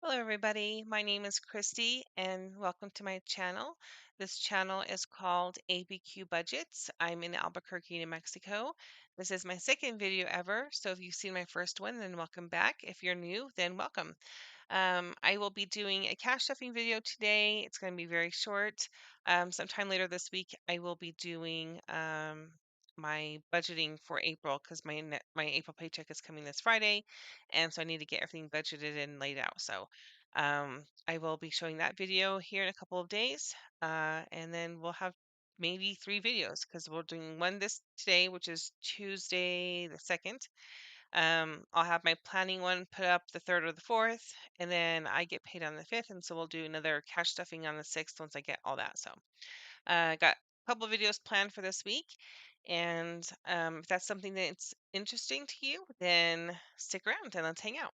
Hello, everybody. My name is Christy, and welcome to my channel. This channel is called ABQ Budgets. I'm in Albuquerque, New Mexico. This is my second video ever, so if you've seen my first one, then welcome back. If you're new, then welcome. I will be doing a cash stuffing video today. It's going to be very short. Sometime later this week, I will be doing my budgeting for April because my April paycheck is coming this Friday, and so I need to get everything budgeted and laid out. So I will be showing that video here in a couple of days, and then we'll have maybe three videos because we're doing one this today, which is Tuesday the 2nd. I'll have my planning one put up the 3rd or the 4th, and then I get paid on the 5th, and so we'll do another cash stuffing on the 6th once I get all that. So I got a couple of videos planned for this week, and if that's something that's interesting to you, then stick around and let's hang out.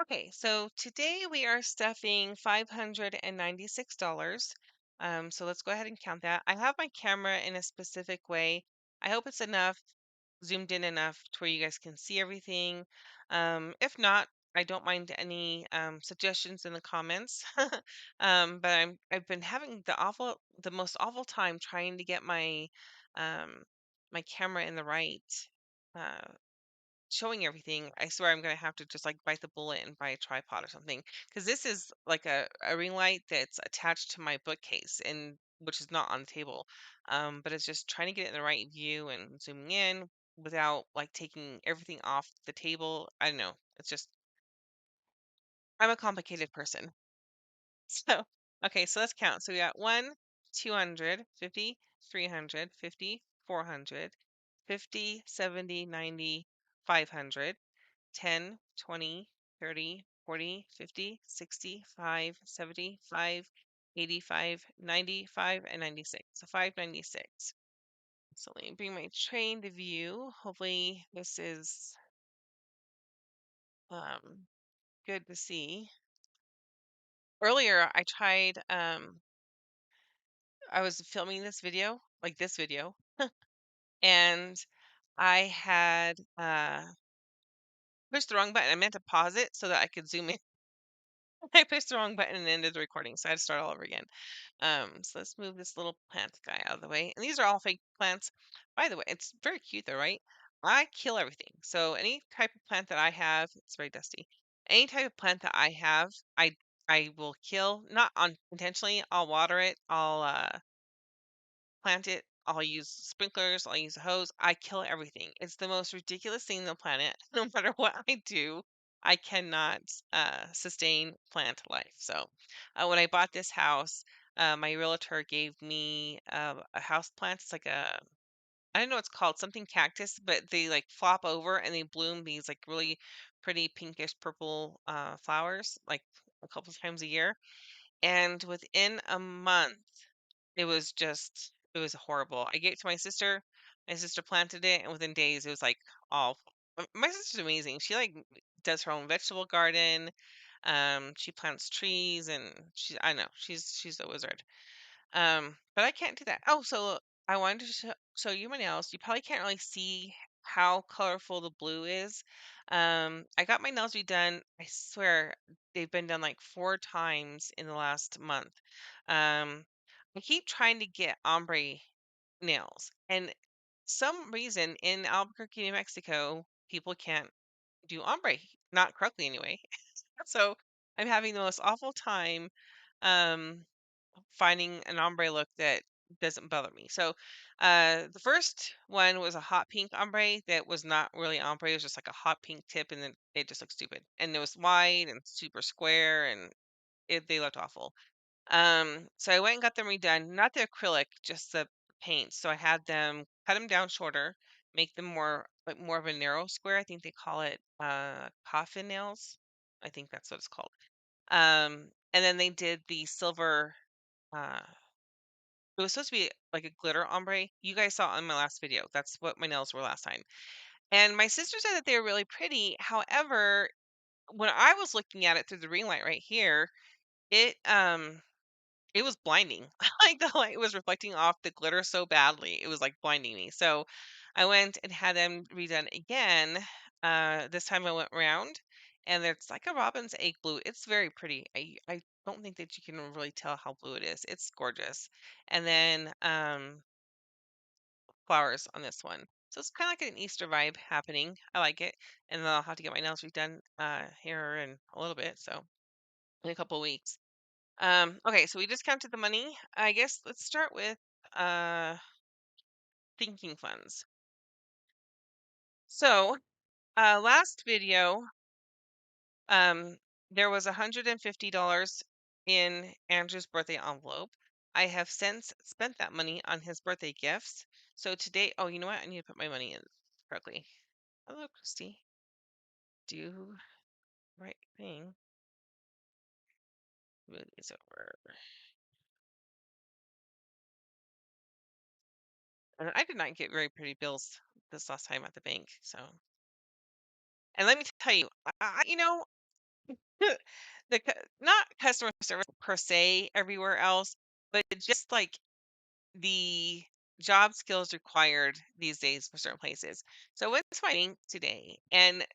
Okay, so today we are stuffing $596. So let's go ahead and count that. I have my camera in a specific way. I hope it's enough, zoomed in enough to where you guys can see everything. If not, I don't mind any suggestions in the comments. But I've been having the most awful time trying to get um, my camera in the right uh, showing everything. I swear I'm gonna have to just like bite the bullet and buy a tripod or something because this is like a ring light that's attached to my bookcase and which is not on the table. But it's just trying to get it in the right view and zooming in without like taking everything off the table. I don't know. It's just I'm a complicated person. So, okay, so let's count. So we got 1, 250, 300, 50, 400, 50, 70, 90, 500. 10, 20, 30, 40, 50, 65, 75, 85, 95, and 96. So 596. So let me bring my train to view. Hopefully this is um, good to see. Earlier I tried, I was filming this video, like this video, and I had pushed the wrong button. I meant to pause it so that I could zoom in. I pushed the wrong button and ended the recording, so I had to start all over again. So let's move this little plant guy out of the way. And these are all fake plants. By the way, it's very cute though, right? I kill everything. So any type of plant that I have, it's very dusty. Any type of plant that I have, I will kill, not unintentionally. I'll water it. I'll plant it. I'll use sprinklers. I'll use a hose. I kill everything. It's the most ridiculous thing on the planet. No matter what I do, I cannot sustain plant life. So, when I bought this house, my realtor gave me a house plant. It's like I don't know what it's called, something cactus, but they like flop over and they bloom these like really pretty pinkish purple flowers like a couple times a year. And within a month, it was horrible. I gave it to my sister. My sister planted it, and within days, it was like all. My sister's amazing. She like does her own vegetable garden. She plants trees, and I know she's a wizard. But I can't do that. Oh, so I wanted to show you my nails. You probably can't really see how colorful the blue is. I got my nails redone. I swear they've been done like 4 times in the last month. Um, I keep trying to get ombre nails, and some reason in Albuquerque, New Mexico, people can't do ombre, not correctly anyway. So I'm having the most awful time. Um, Finding an ombre look that doesn't bother me. So, the first one was a hot pink ombre that was not really ombre. It was just like a hot pink tip, and then it just looked stupid. And it was wide and super square, and they looked awful. So I went and got them redone. Not the acrylic, just the paint. So I had them cut them down shorter, make them more of a narrow square. I think they call it coffin nails. I think that's what it's called. And then they did the silver uh, it was supposed to be like a glitter ombre. You guys saw it on my last video. That's what my nails were last time. And my sister said that they were really pretty. However, when I was looking at it through the ring light right here, it it was blinding. Like the light was reflecting off the glitter so badly. It was like blinding me. So I went and had them redone again. This time I went round, and it's like a robin's egg blue. It's very pretty. I don't think that you can really tell how blue it is. It's gorgeous. And then flowers on this one. So it's kind of like an Easter vibe happening. I like it. And then I'll have to get my nails redone here in a little bit, so in a couple of weeks. Okay, so we discounted the money. I guess let's start with uh thinking funds. So, last video, um, there was $150 in Andrew's birthday envelope. I have since spent that money on his birthday gifts. So today, oh, you know what? I need to put my money in correctly. Hello, Christy. Do right thing. Move these over. And I did not get very pretty bills this last time at the bank. So, and let me tell you, not customer service per se everywhere else, but just like the job skills required these days for certain places. So I went to my bank today, and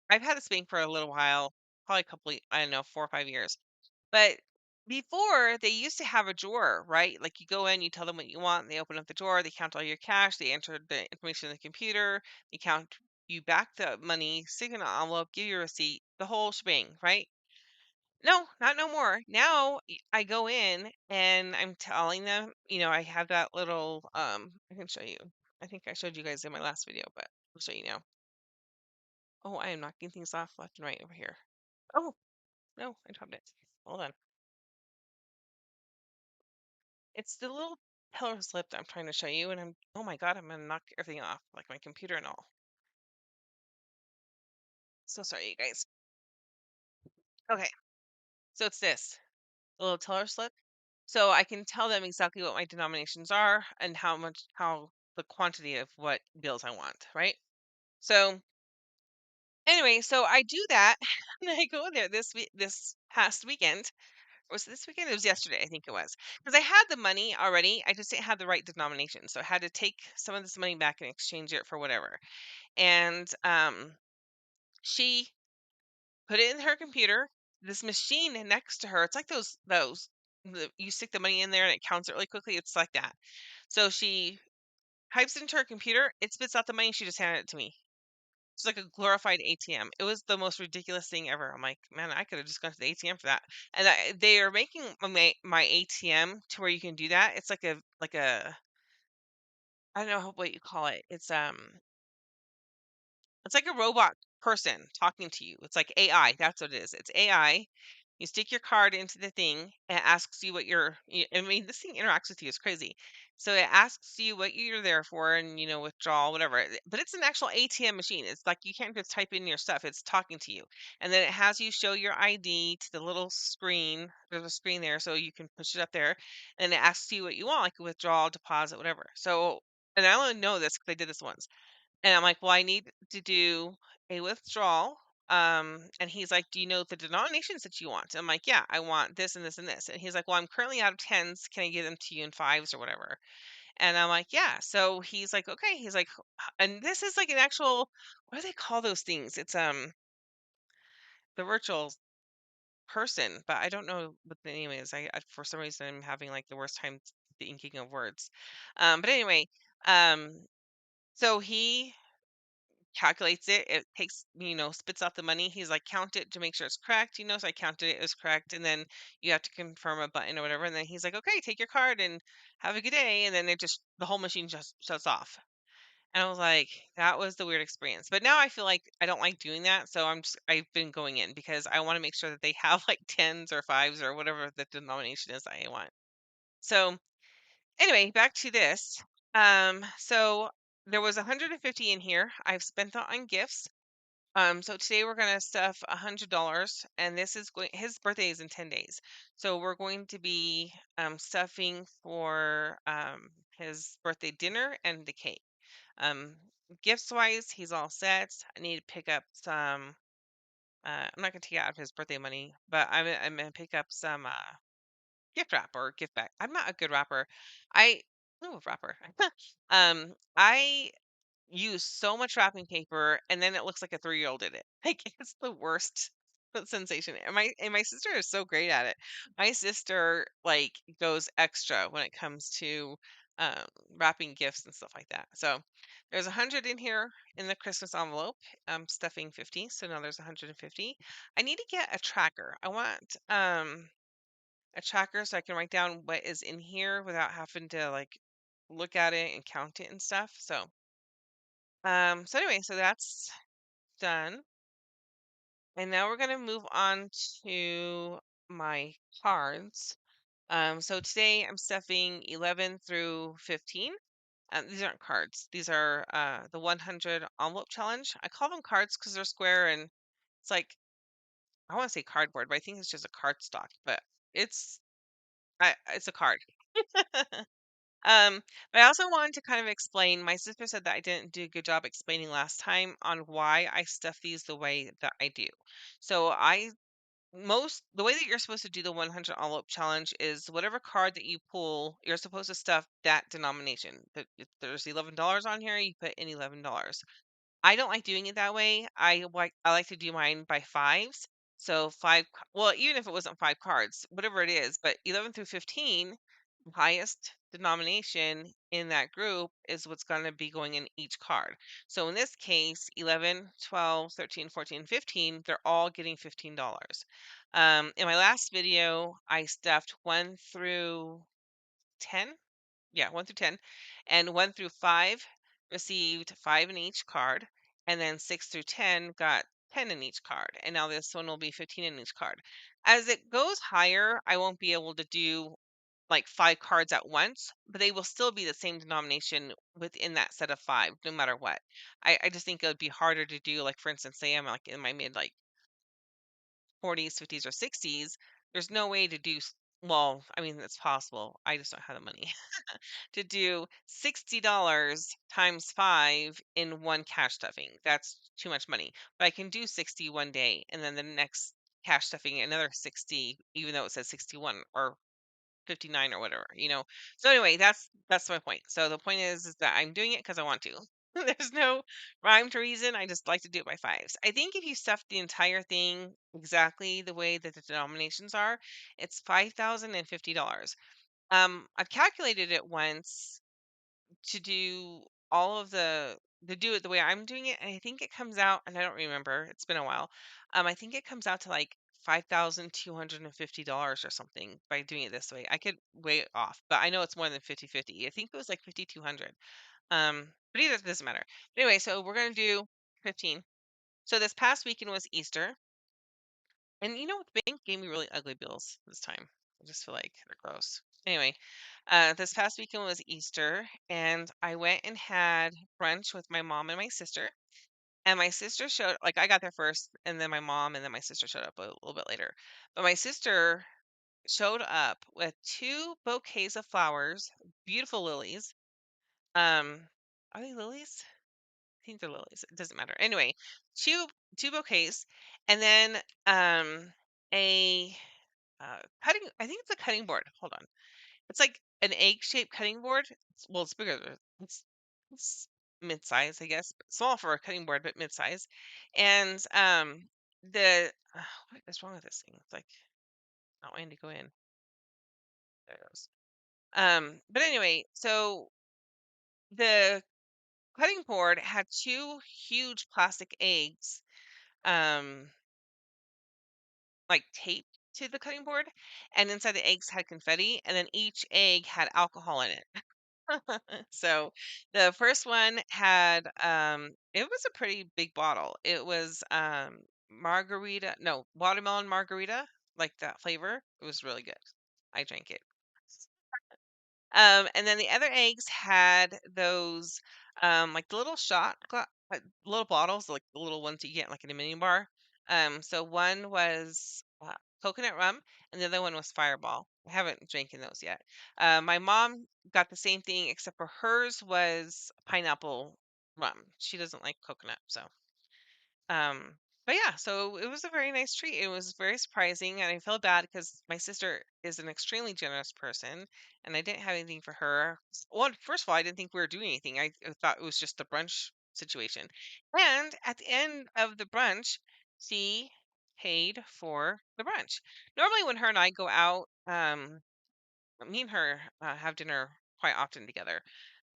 I've had this bank for a little while, probably a couple, I don't know, 4 or 5 years. But before, they used to have a drawer, right? Like you go in, you tell them what you want, and they open up the drawer, they count all your cash, they enter the information in the computer, they count you back the money, stick it in an envelope, give you a receipt, the whole shebang, right? No, not no more. Now I go in and I'm telling them, I have that little I can show you. I think I showed you guys in my last video, but I'll show you now. Oh, I am knocking things off left and right over here. Oh, no, I dropped it. Hold on. It's the little color slip that I'm trying to show you, and oh my God, I'm gonna knock everything off, like my computer and all. So sorry, you guys. Okay, so it's this little teller slip. So I can tell them exactly what my denominations are and how the quantity of what bills I want, right? So anyway, so I do that, and I go in there this past weekend. Or was it this weekend? It was yesterday, I think it was, because I had the money already. I just didn't have the right denomination, so I had to take some of this money back and exchange it for whatever. And she put it in her computer. This machine next to her, it's like you stick the money in there and it counts it really quickly. It's like that. So she types it into her computer, it spits out the money, she just handed it to me. It's like a glorified ATM. It was the most ridiculous thing ever. I'm like, man, I could have just gone to the ATM for that. And they are making my ATM to where you can do that. It's like a I don't know what you call it. It's like a robot person talking to you. It's like AI. That's what it is. It's AI. You stick your card into the thing and it asks you I mean, this thing interacts with you. It's crazy. So it asks you what you're there for and, withdrawal, whatever. But it's an actual ATM machine. It's like you can't just type in your stuff. It's talking to you. And then it has you show your ID to the little screen. There's a screen there so you can push it up there. And it asks you what you want, like a withdrawal, deposit, whatever. So, and I only know this because I did this once. And I'm like, "Well, I need to do a withdrawal." And he's like, "Do you know the denominations that you want?" I'm like, "Yeah, I want this and this and this." And he's like, "Well, I'm currently out of tens. Can I give them to you in fives or whatever?" And I'm like, "Yeah." So he's like, "Okay." He's like, and this is like an actual, what do they call those things? It's the virtual person, but I don't know what the name is. For some reason I'm having like the worst time thinking of words. But anyway, um, so he calculates it. It takes, spits out the money. He's like, count it to make sure it's correct. So I counted it, it was correct. And then you have to confirm a button or whatever. And then he's like, okay, take your card and have a good day. And then the whole machine just shuts off. And I was like, that was the weird experience. But now I feel like I don't like doing that. So I've been going in because I want to make sure that they have like tens or fives or whatever the denomination is I want. So anyway, back to this. So there was 150 in here. I've spent that on gifts. So today we're gonna stuff $100, and his birthday is in 10 days. So we're going to be stuffing for his birthday dinner and the cake. Um, Gifts wise, he's all set. I need to pick up some. I'm not gonna take out of his birthday money, but I'm gonna pick up some gift wrap or gift bag. I'm not a good wrapper. I no wrapper. I use so much wrapping paper and then it looks like a 3-year-old did it. Like it's the worst sensation. And my sister is so great at it. My sister like goes extra when it comes to um wrapping gifts and stuff like that. So there's 100 in here in the Christmas envelope. I'm stuffing 50, so now there's 150. I need to get a tracker. I want a tracker so I can write down what is in here without having to like look at it and count it and stuff. So anyway, so that's done. And now we're gonna move on to my cards. So today I'm stuffing 11 through 15. These aren't cards. These are the 100 envelope challenge. I call them cards because they're square and it's like I want to say cardboard, but I think it's just a cardstock. But it's it's a card. Um, but I also wanted to kind of explain. My sister said that I didn't do a good job explaining last time on why I stuff these the way that I do. So the way that you're supposed to do the 100 envelope challenge is whatever card that you pull, you're supposed to stuff that denomination. If there's $11 on here, you put in $11. I don't like doing it that way. I like to do mine by fives. So well, even if it wasn't five cards, whatever it is, but 11 through 15, the highest denomination in that group is what's going to be going in each card. So in this case, 11, 12, 13, 14, 15, they're all getting $15. In my last video, I stuffed 1 through 10. Yeah, 1 through 10. And 1 through 5 received 5 in each card. And then 6 through 10 got 10 in each card. And now this one will be 15 in each card. As it goes higher, I won't be able to do like 5 cards at once, but they will still be the same denomination within that set of 5, no matter what. I just think it would be harder to do, like, for instance, say I'm like in my mid like 40s, 50s, or 60s. There's no way to do, well, I mean, it's possible. I just don't have the money to do $60 times 5 in one cash stuffing. That's too much money. But I can do 60 one day and then the next cash stuffing another 60, even though it says 61 or 59 or whatever. So anyway, that's my point. So the point is that I'm doing it because I want to. There's no rhyme to reason. I just like to do it by fives. I think if you stuff the entire thing exactly the way that the denominations are, it's $5,050. I've calculated it once to do all of to do it the way I'm doing it, and I think it comes out, and I don't remember, it's been a while. I think it comes out to like $5,250 or something by doing it this way. I could way off, but I know it's more than 50-50. I think it was like 5,200. But either doesn't matter. But anyway, so we're gonna do 15. So this past weekend was Easter, and the bank gave me really ugly bills this time. I just feel like they're gross. Anyway, this past weekend was Easter, and I went and had brunch with my mom and my sister. And my sister showed, like, I got there first, and then my mom, and then my sister showed up a little bit later. But my sister showed up with two bouquets of flowers, beautiful lilies. Are they lilies? I think they're lilies. It doesn't matter. Anyway, two two bouquets, and then a cutting. I think it's a cutting board. Hold on. It's like an egg-shaped cutting board. Well, it's bigger. It's mid-size, I guess. Small for a cutting board, but mid-size. And the what is wrong with this thing? It's like not wanting to go in. There it goes. But anyway, so the cutting board had two huge plastic eggs, um, like taped to the cutting board, and inside the eggs had confetti, and then each egg had alcohol in it. So the first one had it was a pretty big bottle. It was margarita, no, watermelon margarita, like that flavor. It was really good. I drank it. And then the other eggs had those like the little little bottles, like the little ones you get like in a mini bar. So one was coconut rum, and the other one was Fireball. I haven't drinking those yet. My mom got the same thing, except for hers was pineapple rum. She doesn't like coconut, so um, but yeah, so it was a very nice treat. It was very surprising, and I felt bad because my sister is an extremely generous person, and I didn't have anything for her. Well, first of all, I didn't think we were doing anything. I thought it was just a brunch situation. And at the end of the brunch, she paid for the brunch. Normally, when her and I go out, me and her have dinner quite often together.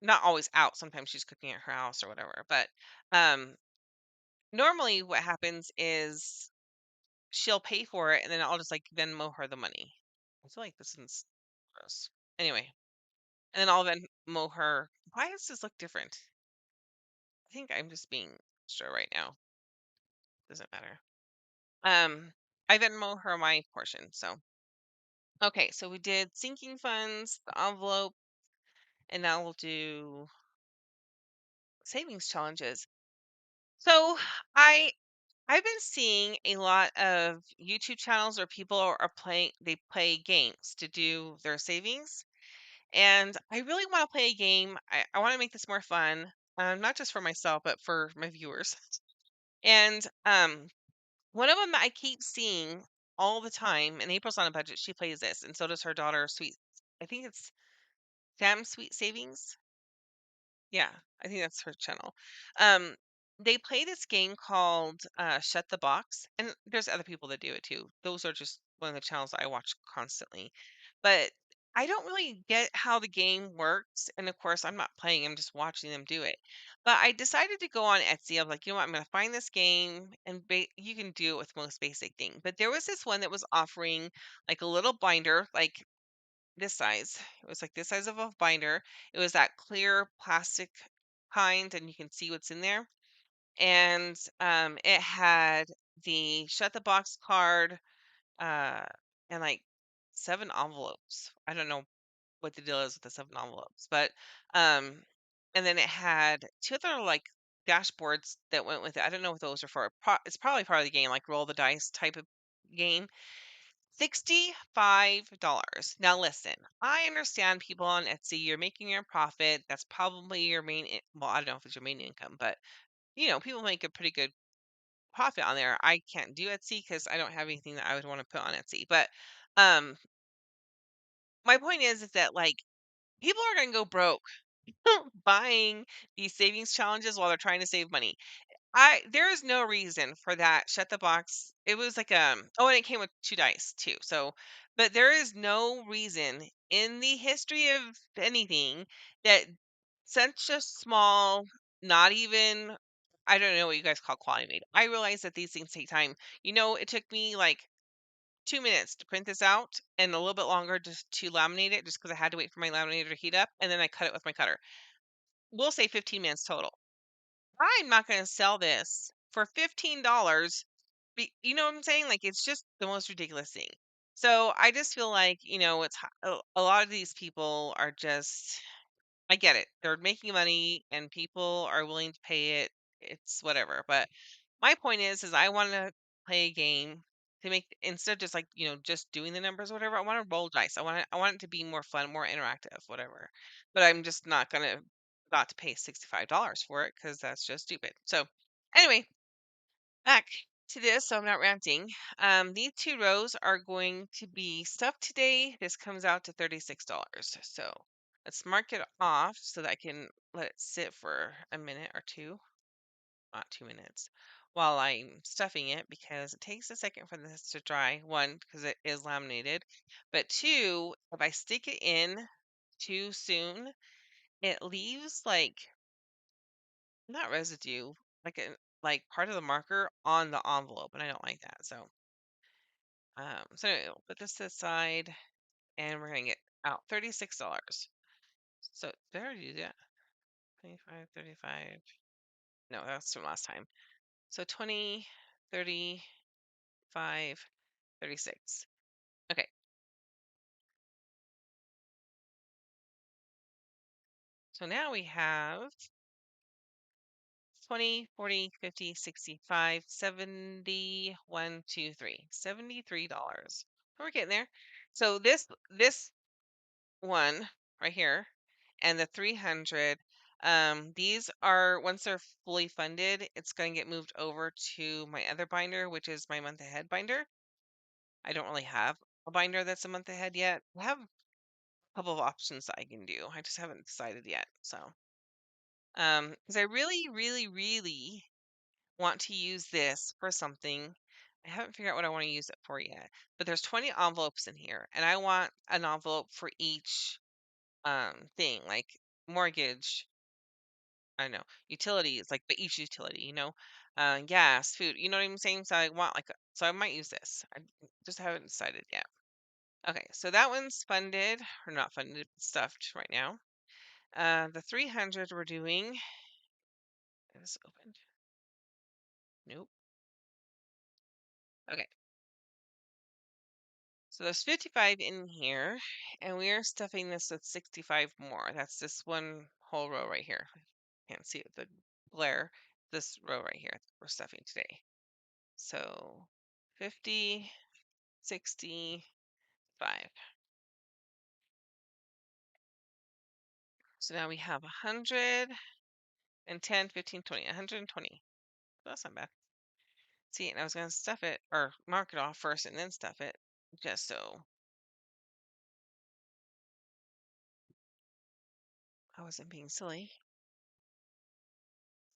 Not always out. Sometimes she's cooking at her house or whatever. But um, normally, what happens is she'll pay for it, and then I'll just like Venmo her the money. I feel like this is gross. Anyway, and then I'll Venmo her. Why does this look different? I think I'm just being extra right now. Doesn't matter. Um, I Venmo her my portion. So okay, so we did sinking funds, the envelope, and now we'll do savings challenges. So I I've been seeing a lot of YouTube channels where people are playing they play games to do their savings. And I really want to play a game. I want to make this more fun, not just for myself, but for my viewers. And one of them that I keep seeing all the time, and April's on a budget, she plays this, and so does her daughter, Sweet. I think it's Sam Sweet Savings. Yeah, I think that's her channel. Um, they play this game called Shut the Box, and there's other people that do it too. Those are just one of the channels I watch constantly. But I don't really get how the game works, and of course, I'm not playing, I'm just watching them do it. But I decided to go on Etsy. I'm like, you know what? I'm going to find this game, and you can do it with most basic thing. But there was this one that was offering like a little binder, like this size. It was like this size of a binder. It was that clear plastic kind, and you can see what's in there. And it had the shut the box card, uh, and like 7 envelopes. I don't know what the deal is with the 7 envelopes, but um, and then it had two other like dashboards that went with it. I don't know what those are for. It's probably part of the game, like roll the dice type of game. $65. Now listen, I understand people on Etsy, you're making your profit. That's probably your main, well, I don't know if it's your main income, but people make a pretty good profit on there. I can't do Etsy because I don't have anything that I would want to put on Etsy. But um, my point is that like people are gonna go broke buying these savings challenges while they're trying to save money. There is no reason for that. Shut the box. It was like oh, and it came with 2 dice too. So, but there is no reason in the history of anything that such a small, not even I don't know what you guys call quality made. I realize that these things take time. It took me like 2 minutes to print this out and a little bit longer just to laminate it just because I had to wait for my laminator to heat up and then I cut it with my cutter. We'll say 15 minutes total. I'm not going to sell this for $15. You know what I'm saying? Like it's just the most ridiculous thing. So I just feel like, a lot of these people are just I get it. They're making money and people are willing to pay it. It's whatever. But my point is I want to play a game to make instead of just like, just doing the numbers or whatever. I want to roll dice. I want it to be more fun, more interactive, whatever. But I'm just not gonna not to pay $65 for it because that's just stupid. So anyway, back to this, so I'm not ranting. These 2 rows are going to be stuffed today. This comes out to $36. So let's mark it off so that I can let it sit for a minute or two, not 2 minutes, while I'm stuffing it because it takes a second for this to dry. One, because it is laminated, but two, if I stick it in too soon, it leaves like not residue, like part of the marker on the envelope, and I don't like that. So anyway, we'll put this to the side, and we're gonna get out $36. So did I already do that? 25, 35. No, that's from last time. So 20, 35, 36. Okay, so now we have 20, 40, 50, 65, 70, 1, 2, 3. $73. We're getting there. So this one right here and the 300, these are once they're fully funded, it's going to get moved over to my other binder, which is my month ahead binder. I don't really have a binder that's a month ahead yet. I have a couple of options that I can do. I just haven't decided yet. So Because I really, really, really want to use this for something. I haven't figured out what I want to use it for yet, but there's 20 envelopes in here, and I want an envelope for each thing, like mortgage, I don't know, utilities, like but each utility, gas, food, you know what I'm saying? So I want so I might use this. I just haven't decided yet. Okay, so that one's funded or not funded, stuffed right now. The 300 we're doing is opened. Nope. Okay, so there's 55 in here, and we are stuffing this with 65 more. That's this one whole row right here. Can't see it with the glare. This row right here that we're stuffing today. So 50, 65. So now we have 100 and 10, 15, 20, 120. That's not bad. See, and I was going to stuff it or mark it off first and then stuff it just so I wasn't being silly.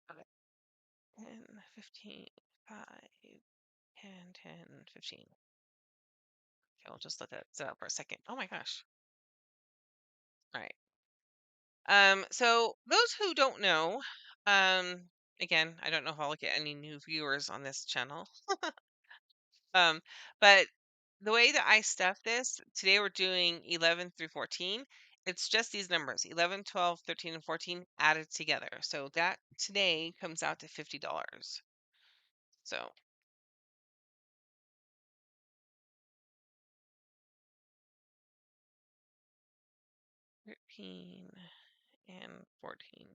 Okay. 10, 15, 5, 10, 10, 15. Okay, we'll just let that sit out for a second. Oh my gosh. All right. So those who don't know, again, I don't know if I'll get any new viewers on this channel. But the way that I stuff this, today we're doing 11 through 14. It's just these numbers, 11, 12, 13, and 14 added together. So that today comes out to $50. So 13 and 14.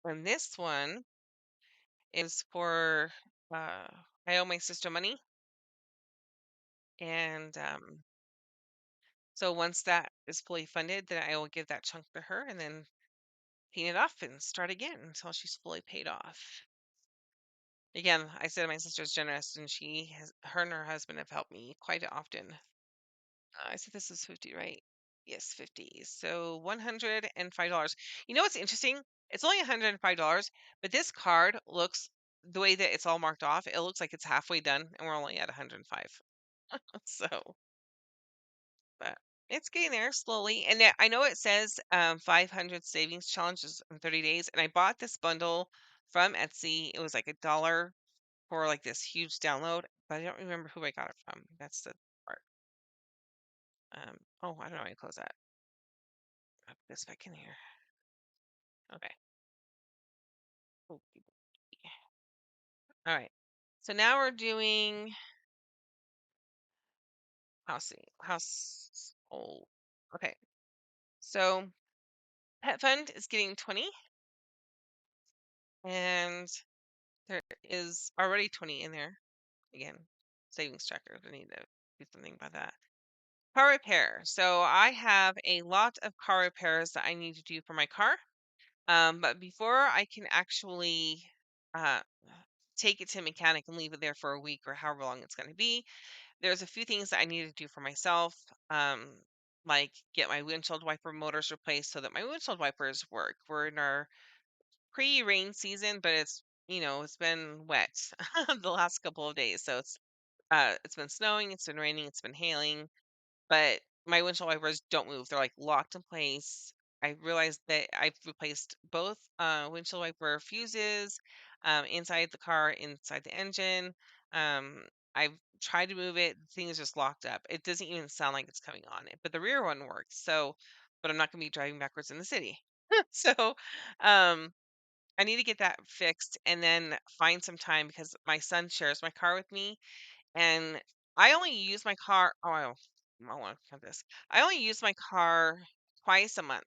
And this one is for I owe my sister money. And so once that is fully funded, then I will give that chunk to her and then pay it off and start again until she's fully paid off. Again, I said my sister's generous, and her and her husband have helped me quite often. I said this is 50, right? Yes, 50. So $105. You know what's interesting? It's only $105, but this card looks the way that it's all marked off. It looks like it's halfway done, and we're only at 105. So, but it's getting there slowly. And I know it says 500 savings challenges in 30 days, and I bought this bundle from Etsy. It was like $1 for like this huge download, but I don't remember who I got it from. That's the part. Oh, I don't know how to close that. I'll put this back in here. Okay. Okey dokey. All right. So now we're doing household. Okay. So pet fund is getting 20, and there is already 20 in there. Again, savings tracker. I need to do something about that. Car repair. So I have a lot of car repairs that I need to do for my car. But before I can actually uh, take it to a mechanic and leave it there for a week or however long it's going to be, there's a few things that I need to do for myself, like get my windshield wiper motors replaced so that my windshield wipers work. We're in our pre-rain season, but it's been wet the last couple of days, so it's been snowing, it's been raining, it's been hailing, but my windshield wipers don't move. They're like locked in place. I realized that I've replaced both windshield wiper fuses inside the car, inside the engine. Um, I've tried to move it. The thing is just locked up. It doesn't even sound like it's coming on it, but the rear one works. So, but I'm not going to be driving backwards in the city. So, um, I need to get that fixed and then find some time because my son shares my car with me, and I only use my car. Oh, I want to count this. I only use my car twice a month.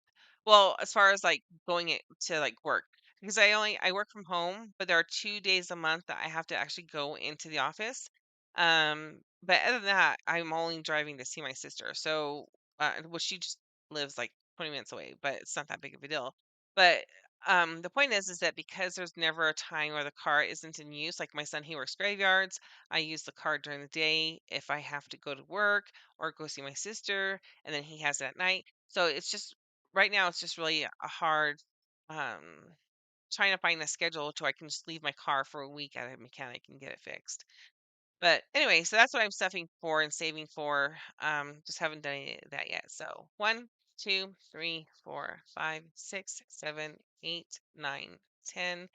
Well, as far as like going it to like work, because I work from home, but there are 2 days a month that I have to actually go into the office. But other than that, I'm only driving to see my sister. So, well, she just lives like 20 minutes away, but it's not that big of a deal. But the point is that because there's never a time where the car isn't in use, like my son, he works graveyards. I use the car during the day if I have to go to work or go see my sister, and then he has it at night. So it's just right now it's just really a hard um trying to find a schedule so I can just leave my car for a week at a mechanic and get it fixed. But anyway, so that's what I'm stuffing for and saving for. Just haven't done any of that yet. So 1, 2, 3, 4, 5, 6, 7, 8, 9, 10,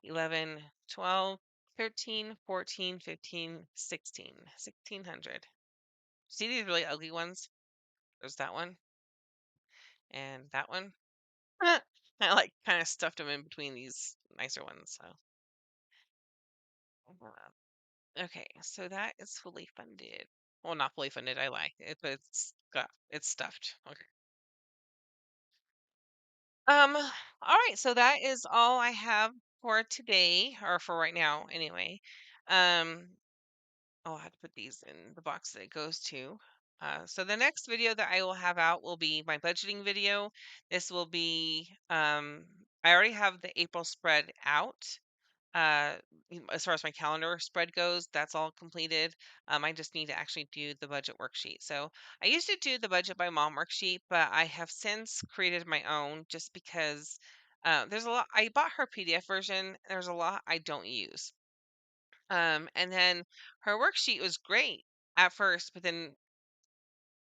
11, 12, 13, 14, 15, 16. 1600. See these really ugly ones? There's that one and that one. I like kind of stuffed them in between these nicer ones. So, okay, so that is fully funded. Well, not fully funded, I lie. But it's stuffed. Okay. All right, so that is all I have for today, or for right now anyway. Um, oh, I have to put these in the box that it goes to. So the next video that I will have out will be my budgeting video. This will be I already have the April spread out. Uh, as far as my calendar spread goes, that's all completed. I just need to actually do the budget worksheet. So I used to do the budget by mom worksheet, but I have since created my own just because there's a lot. I bought her PDF version. There's a lot I don't use. And then her worksheet was great at first, but then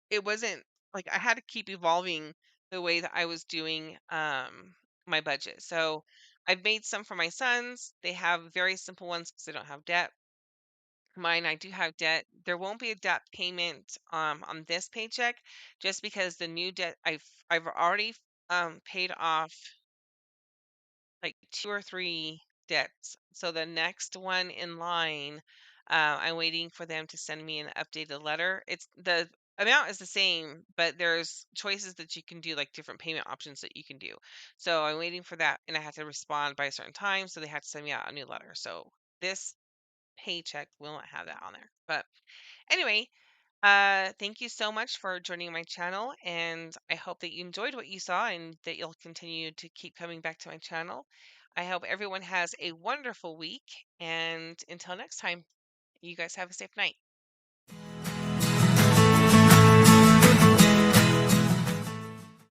it wasn't like I had to keep evolving the way that I was doing my budget. So I've made some for my sons. They have very simple ones because they don't have debt. Mine, I do have debt. There won't be a debt payment on this paycheck just because the new debt I've already paid off like two or three debts. So the next one in line, I'm waiting for them to send me an updated letter. It's the amount is the same, but there's choices that you can do, like different payment options that you can do. So I'm waiting for that, and I have to respond by a certain time. So they have to send me out a new letter. So this paycheck will not have that on there. But anyway, thank you so much for joining my channel, and I hope that you enjoyed what you saw and that you'll continue to keep coming back to my channel. I hope everyone has a wonderful week, and until next time, you guys have a safe night.